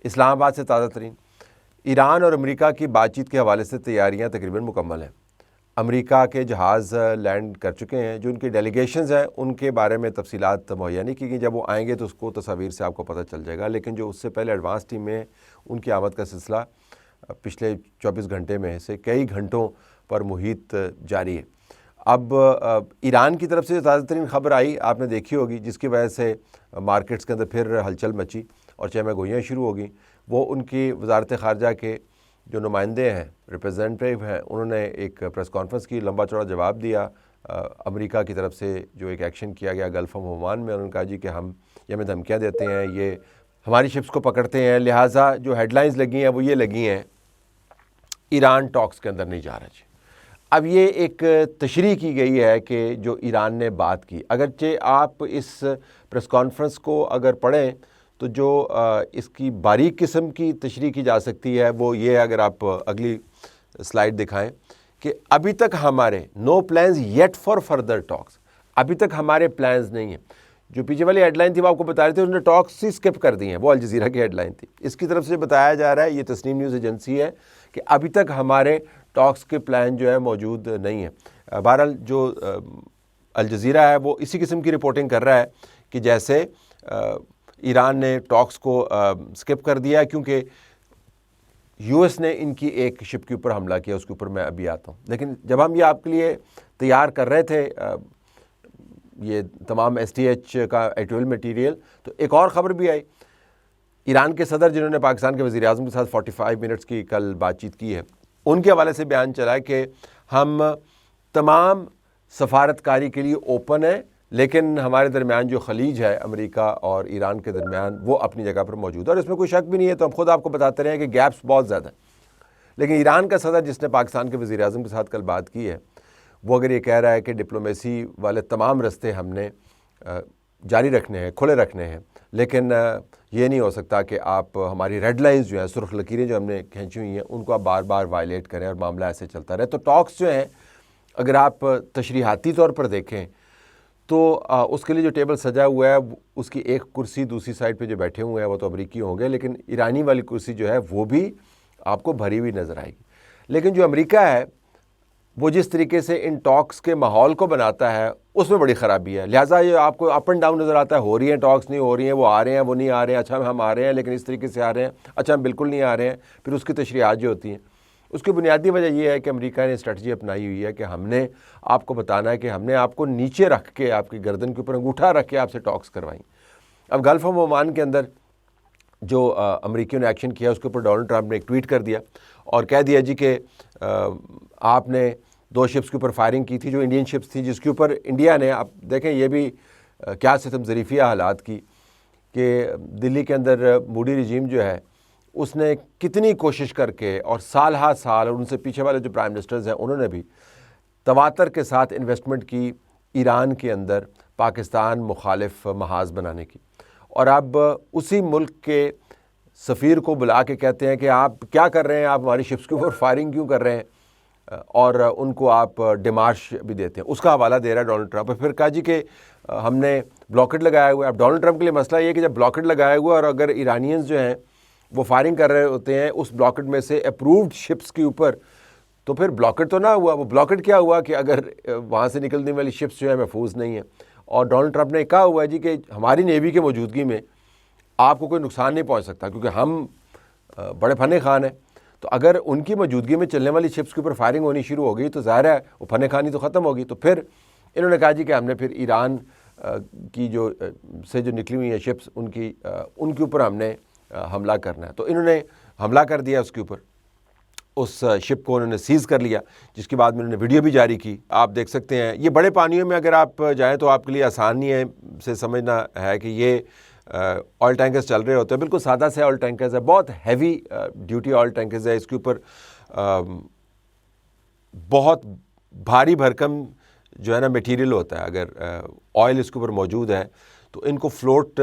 اسلام آباد سے تازہ ترین، ایران اور امریکہ کی بات چیت کے حوالے سے تیاریاں تقریباً مکمل ہیں۔ امریکہ کے جہاز لینڈ کر چکے ہیں، جو ان کی ڈیلیگیشنز ہیں ان کے بارے میں تفصیلات مہیا نہیں کی گئی، جب وہ آئیں گے تو اس کو تصاویر سے آپ کو پتہ چل جائے گا، لیکن جو اس سے پہلے ایڈوانس ٹیم میں ان کی آمد کا سلسلہ پچھلے 24 گھنٹے میں سے کئی گھنٹوں پر محیط جاری ہے۔ اب ایران کی طرف سے جو تازہ ترین خبر آئی آپ نے دیکھی ہوگی، جس کی وجہ سے مارکیٹس کے اندر پھر ہلچل مچی اور چہمہ گوئیاں شروع ہو گئیں، وہ ان کی وزارت خارجہ کے جو نمائندے ہیں، ریپریزنٹیو ہیں، انہوں نے ایک پریس کانفرنس کی، لمبا چوڑا جواب دیا امریکہ کی طرف سے جو ایک ایکشن کیا گیا گلف آف عمان میں۔ انہوں نے کہا جی کہ ہم یہ ہمیں دھمکیاں دیتے ہیں، یہ ہماری شپس کو پکڑتے ہیں، لہٰذا جو ہیڈ لائنز لگی ہیں وہ یہ لگی ہیں ایران ٹاکس کے اندر نہیں جا رہا جی۔ اب یہ ایک تشریح کی گئی ہے کہ جو ایران نے بات کی، اگرچہ آپ اس پریس کانفرنس کو اگر پڑھیں تو جو اس کی باریک قسم کی تشریح کی جا سکتی ہے وہ یہ ہے، اگر آپ اگلی سلائیڈ دکھائیں، کہ ابھی تک ہمارے نو پلانز یٹ فار فردر ٹاکس، ابھی تک ہمارے پلانز نہیں ہیں۔ جو پیچھے والی ہیڈ لائن تھی وہ آپ کو بتا رہے تھے، انہوں نے ٹاکس ہی سکپ کر دی ہیں، وہ الجزیرہ کی ہیڈ لائن تھی۔ اس کی طرف سے بتایا جا رہا ہے، یہ تسنیم نیوز ایجنسی ہے، کہ ابھی تک ہمارے ٹاکس کے پلان جو ہے موجود نہیں ہیں۔ بہرحال جو الجزیرہ ہے وہ اسی قسم کی رپورٹنگ کر رہا ہے کہ جیسے ایران نے ٹاکس کو سکپ کر دیا کیونکہ یو ایس نے ان کی ایک شپ کے اوپر حملہ کیا، اس کے اوپر میں ابھی آتا ہوں۔ لیکن جب ہم یہ آپ کے لیے تیار کر رہے تھے یہ تمام ایس ٹی ایچ کا ایڈیٹوریل مٹیریل، تو ایک اور خبر بھی آئی، ایران کے صدر جنہوں نے پاکستان کے وزیر اعظم کے ساتھ 45 منٹس کی کل بات چیت کی ہے، ان کے حوالے سے بیان چلا ہے کہ ہم تمام سفارتکاری کے لیے اوپن ہیں، لیکن ہمارے درمیان جو خلیج ہے امریکہ اور ایران کے درمیان وہ اپنی جگہ پر موجود ہے، اور اس میں کوئی شک بھی نہیں ہے، تو ہم خود آپ کو بتاتے رہے ہیں کہ گیپس بہت زیادہ ہیں۔ لیکن ایران کا صدر جس نے پاکستان کے وزیر اعظم کے ساتھ کل بات کی ہے، وہ اگر یہ کہہ رہا ہے کہ ڈپلومیسی والے تمام رستے ہم نے جاری رکھنے ہیں، کھلے رکھنے ہیں، لیکن یہ نہیں ہو سکتا کہ آپ ہماری ریڈ لائنز جو ہیں، سرخ لکیریں جو ہم نے کھینچی ہوئی ہیں، ان کو آپ بار بار وائلیٹ کریں اور معاملہ ایسے چلتا رہے۔ تو ٹاکس جو ہیں اگر آپ تشریحاتی طور پر دیکھیں تو اس کے لیے جو ٹیبل سجا ہوا ہے، اس کی ایک کرسی دوسری سائڈ پہ جو بیٹھے ہوئے ہیں وہ تو امریکی ہوں گے، لیکن ایرانی والی کرسی جو ہے وہ بھی آپ کو بھری ہوئی نظر آئے گی۔ لیکن جو امریکہ ہے وہ جس طریقے سے ان ٹاکس کے ماحول کو بناتا ہے اس میں بڑی خرابی ہے، لہٰذا یہ آپ کو اپ اینڈ ڈاؤن نظر آتا ہے، ہو رہی ہیں ٹاکس، نہیں ہو رہی ہیں، وہ آ رہے ہیں، وہ نہیں آ رہے ہیں، اچھا ہم آ رہے ہیں لیکن اس طریقے سے آ رہے ہیں، اچھا ہم بالکل نہیں آ رہے ہیں۔ پھر اس کی تشریحات جو ہوتی ہیں، اس کی بنیادی وجہ یہ ہے کہ امریکہ نے اسٹریٹجی اپنائی ہوئی ہے کہ ہم نے آپ کو بتانا ہے کہ ہم نے آپ کو نیچے رکھ کے، آپ کی گردن کے اوپر انگوٹھا رکھ کے آپ سے ٹاکس کروائیں۔ اب گلف آف عمان کے اندر جو امریکیوں نے ایکشن کیا، اس کے اوپر ڈونلڈ ٹرمپ نے ایک ٹویٹ کر دیا اور کہہ دیا جی کہ آپ نے 2 شپس کے اوپر فائرنگ کی تھی جو انڈین شپس تھی، جس کے اوپر انڈیا نے، آپ دیکھیں یہ بھی کیا ستم ظریفیہ حالات کی، کہ دلی کے اندر مودی رجیم جو ہے اس نے کتنی کوشش کر کے، اور سال ہا سال، اور ان سے پیچھے والے جو پرائم منسٹرز ہیں انہوں نے بھی تواتر کے ساتھ انویسٹمنٹ کی ایران کے اندر پاکستان مخالف محاذ بنانے کی، اور اب اسی ملک کے سفیر کو بلا کے کہتے ہیں کہ آپ کیا کر رہے ہیں، آپ ہماری شپس کے اوپر فائرنگ کیوں کر رہے ہیں، اور ان کو آپ ڈیمارش بھی دیتے ہیں۔ اس کا حوالہ دے رہا ہے ڈونلڈ ٹرمپ، پھر کہا جی کہ ہم نے بلاکٹ لگایا ہوا ہے۔ اب ڈونلڈ ٹرمپ کے لیے مسئلہ یہ ہے کہ جب بلاکٹ لگایا ہوا اور اگر ایرانینز جو ہیں وہ فائرنگ کر رہے ہوتے ہیں اس بلاکٹ میں سے اپرووڈ شپس کے اوپر، تو پھر بلاکٹ تو نہ ہوا، وہ بلاکٹ کیا ہوا کہ اگر وہاں سے نکلنے والی شپس جو ہیں محفوظ نہیں ہیں، اور ڈونلڈ ٹرمپ نے کہا ہوا ہے جی کہ ہماری نیوی کے موجودگی میں آپ کو کوئی نقصان نہیں پہنچ سکتا کیونکہ ہم بڑے فن خان ہیں۔ تو اگر ان کی موجودگی میں چلنے والی شپس کے اوپر فائرنگ ہونی شروع ہو گئی تو ظاہر ہے وہ فن خانی تو ختم ہوگی۔ تو پھر انہوں نے کہا جی کہ ہم نے پھر ایران کی جو نکلی ہوئی ہیں شپس ان کے اوپر ہم نے حملہ کرنا ہے۔ تو انہوں نے حملہ کر دیا اس کے اوپر، اس شپ کو انہوں نے سیز کر لیا، جس کے بعد میں انہوں نے ویڈیو بھی جاری کی، آپ دیکھ سکتے ہیں۔ یہ بڑے پانیوں میں اگر آپ جائیں تو آپ کے لیے آسانی ہے سے سمجھنا ہے کہ یہ آئل ٹینکرز چل رہے ہوتے ہیں، بالکل سادہ سے آئل ٹینکرز ہے، بہت ہیوی ڈیوٹی آئل ٹینکرز ہے، اس کے اوپر بہت بھاری بھرکم جو ہے نا میٹیریل ہوتا ہے، اگر آئل اس کے اوپر موجود ہے تو ان کو فلوٹ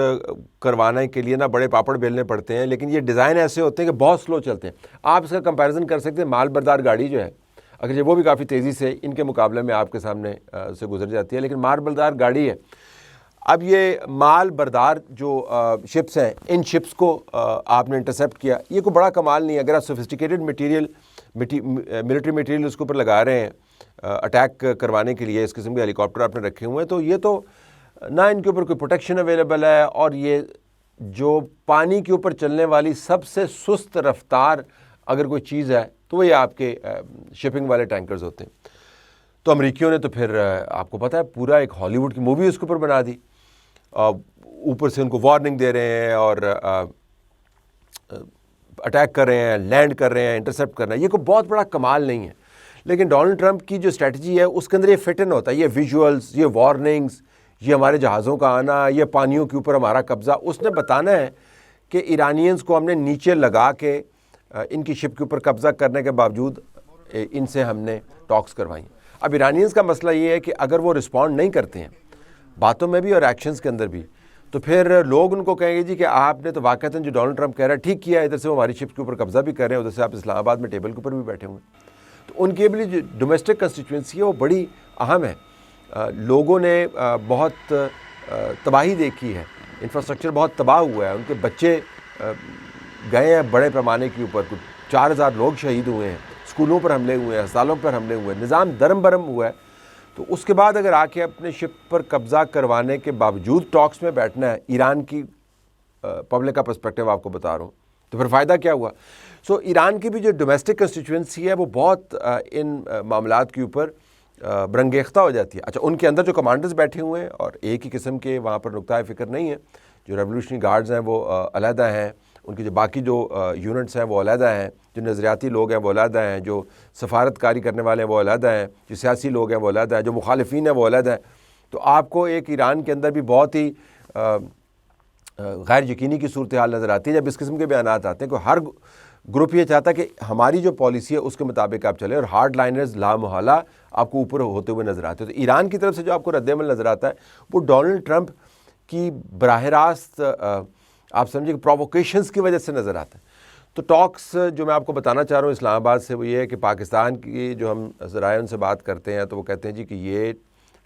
کروانے کے لیے نا بڑے پاپڑ بیلنے پڑتے ہیں، لیکن یہ ڈیزائن ایسے ہوتے ہیں کہ بہت سلو چلتے ہیں۔ آپ اس کا کمپیریزن کر سکتے ہیں مال بردار گاڑی جو ہے، اگر وہ بھی کافی تیزی سے ان کے مقابلے میں آپ کے سامنے سے گزر جاتی ہے، لیکن مال بردار گاڑی ہے، اب یہ مال بردار جو شپس ہیں، ان شپس کو آپ نے انٹرسیپٹ کیا، یہ کوئی بڑا کمال نہیں ہے. اگر آپ سوفسٹیکیٹڈ ملٹری میٹیریل اس کے اوپر لگا رہے ہیں اٹیک کروانے کے لیے، اس قسم کے ہیلی کاپٹر آپ نے رکھے ہوئے ہیں، تو یہ تو نہ ان کے اوپر کوئی پروٹیکشن اویلیبل ہے، اور یہ جو پانی کے اوپر چلنے والی سب سے سست رفتار اگر کوئی چیز ہے تو وہ یہ آپ کے شپنگ والے ٹینکرز ہوتے ہیں. تو امریکیوں نے تو پھر آپ کو پتہ ہے پورا ایک ہالی ووڈ کی مووی اس کے اوپر بنا دی، اوپر سے ان کو وارننگ دے رہے ہیں اور اٹیک کر رہے ہیں، لینڈ کر رہے ہیں، انٹرسیپٹ کر رہے ہیں. یہ کوئی بہت بڑا کمال نہیں ہے، لیکن ڈونلڈ ٹرمپ کی جو اسٹریٹجی ہے اس کے اندر یہ فٹ ان ہوتا ہے، یہ ویژولز، یہ وارننگز، یہ ہمارے جہازوں کا آنا، یہ پانیوں کے اوپر ہمارا قبضہ. اس نے بتانا ہے کہ ایرانیئنز کو ہم نے نیچے لگا کے ان کی شپ کے اوپر قبضہ کرنے کے باوجود ان سے ہم نے ٹاکس کروائی. اب ایرانیئنز کا مسئلہ یہ ہے کہ اگر وہ رسپونڈ نہیں کرتے ہیں باتوں میں بھی اور ایکشنز کے اندر بھی، تو پھر لوگ ان کو کہیں گے جی کہ آپ نے تو واقعتاً جو ڈونلڈ ٹرمپ کہہ رہا ہے ٹھیک کیا، ادھر سے وہ ہماری شپ کے اوپر قبضہ بھی کر رہے ہیں، ادھر سے آپ اسلام آباد میں ٹیبل کے اوپر بھی بیٹھے ہوئے ہیں. تو ان کی جو ڈومیسٹک کنسٹیٹوئنسی ہے وہ بڑی اہم ہے. لوگوں نے بہت تباہی دیکھی ہے، انفراسٹرکچر بہت تباہ ہوا ہے، ان کے بچے گئے ہیں بڑے پیمانے کے اوپر، کچھ 4000 لوگ شہید ہوئے ہیں، اسکولوں پر حملے ہوئے ہیں، اسپتالوں پر حملے ہوئے ہیں، نظام درم برم ہوا ہے. تو اس کے بعد اگر آ کے اپنے شپ پر قبضہ کروانے کے باوجود ٹاکس میں بیٹھنا ہے، ایران کی پبلک کا پرسپیکٹیو آپ کو بتا رہا ہوں، تو پھر فائدہ کیا ہوا؟ ایران کی بھی جو ڈومیسٹک کنسٹیٹوئنسی ہے وہ بہت ان معاملات کے اوپر برنگیختہ ہو جاتی ہے. اچھا، ان کے اندر جو کمانڈرز بیٹھے ہوئے ہیں اور ایک ہی قسم کے وہاں پر نقطۂ فکر نہیں ہے، جو ریولوشنری گارڈز ہیں وہ علیحدہ ہیں، ان کے جو باقی جو یونٹس ہیں وہ علیحدہ ہیں، جو نظریاتی لوگ ہیں وہ علیحدہ ہیں، جو سفارت کاری کرنے والے ہیں وہ علیحدہ ہیں، جو سیاسی لوگ ہیں وہ علیحدہ ہیں، جو مخالفین ہیں وہ علیحدہ ہیں. تو آپ کو ایک ایران کے اندر بھی بہت ہی غیر یقینی کی صورتحال نظر آتی ہے جب اس قسم کے بیانات آتے ہیں کہ ہر گروپ یہ چاہتا ہے کہ ہماری جو پالیسی ہے اس کے مطابق آپ چلیں، اور ہارڈ لائنرز لا محالہ آپ کو اوپر ہوتے ہوئے نظر آتے ہیں. تو ایران کی طرف سے جو آپ کو رد عمل نظر آتا ہے وہ ڈونلڈ ٹرمپ کی براہ راست آپ سمجھیں کہ پرووکیشنز کی وجہ سے نظر آتا ہے. تو ٹاکس جو میں آپ کو بتانا چاہ رہا ہوں اسلام آباد سے وہ یہ ہے کہ پاکستان کی جو ہم ذرائع ان سے بات کرتے ہیں تو وہ کہتے ہیں جی کہ یہ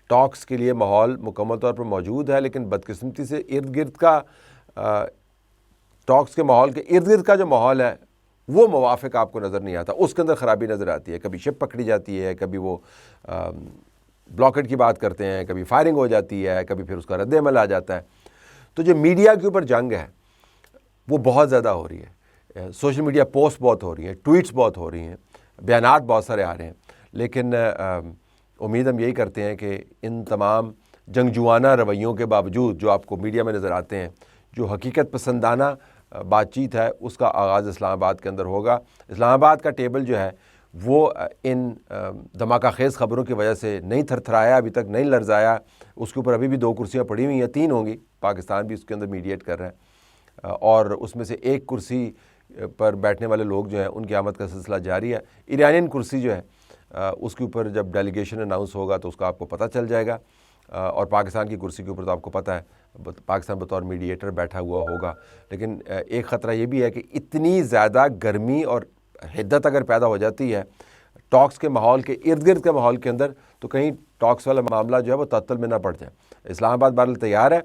ٹاکس کے لیے ماحول مکمل طور پر موجود ہے، لیکن بدقسمتی سے ارد گرد کا ٹاکس کے ماحول کے ارد گرد کا جو ماحول ہے وہ موافق آپ کو نظر نہیں آتا، اس کے اندر خرابی نظر آتی ہے. کبھی شپ پکڑی جاتی ہے، کبھی وہ بلاکٹ کی بات کرتے ہیں، کبھی فائرنگ ہو جاتی ہے، کبھی پھر اس کا رد عمل آ جاتا ہے. تو جو میڈیا کے اوپر جنگ ہے وہ بہت زیادہ ہو رہی ہے، سوشل میڈیا پوسٹ بہت ہو رہی ہیں، ٹویٹس بہت ہو رہی ہیں، بیانات بہت سارے آ رہے ہیں. لیکن امید ہم یہی کرتے ہیں کہ ان تمام جنگجوانہ رویوں کے باوجود جو آپ کو میڈیا میں نظر آتے ہیں، جو حقیقت پسندانہ بات چیت ہے اس کا آغاز اسلام آباد کے اندر ہوگا. اسلام آباد کا ٹیبل جو ہے وہ ان دھماکہ خیز خبروں کی وجہ سے نہیں تھر تھرایا، ابھی تک نہیں لرزایا. اس کے اوپر ابھی بھی 2 کرسیاں پڑی ہوئی ہیں، 3 ہوں گی، پاکستان بھی اس کے اندر میڈیٹ کر رہا ہے، اور اس میں سے 1 کرسی پر بیٹھنے والے لوگ جو ہیں ان کی آمد کا سلسلہ جاری ہے. ایرانین کرسی جو ہے اس کے اوپر جب ڈیلیگیشن اناؤنس ہوگا تو اس کا آپ کو پتہ چل جائے گا، اور پاکستان کی کرسی کے اوپر تو آپ کو پتہ ہے پاکستان بطور میڈیٹر بیٹھا ہوا ہوگا. لیکن ایک خطرہ یہ بھی ہے کہ اتنی زیادہ گرمی اور حدت اگر پیدا ہو جاتی ہے ٹاکس کے ماحول کے ارد گرد کے ماحول کے اندر، تو کہیں ٹاکس والا معاملہ جو ہے وہ تعطل میں نہ پڑ جائے. اسلام آباد بہرحال تیار ہے،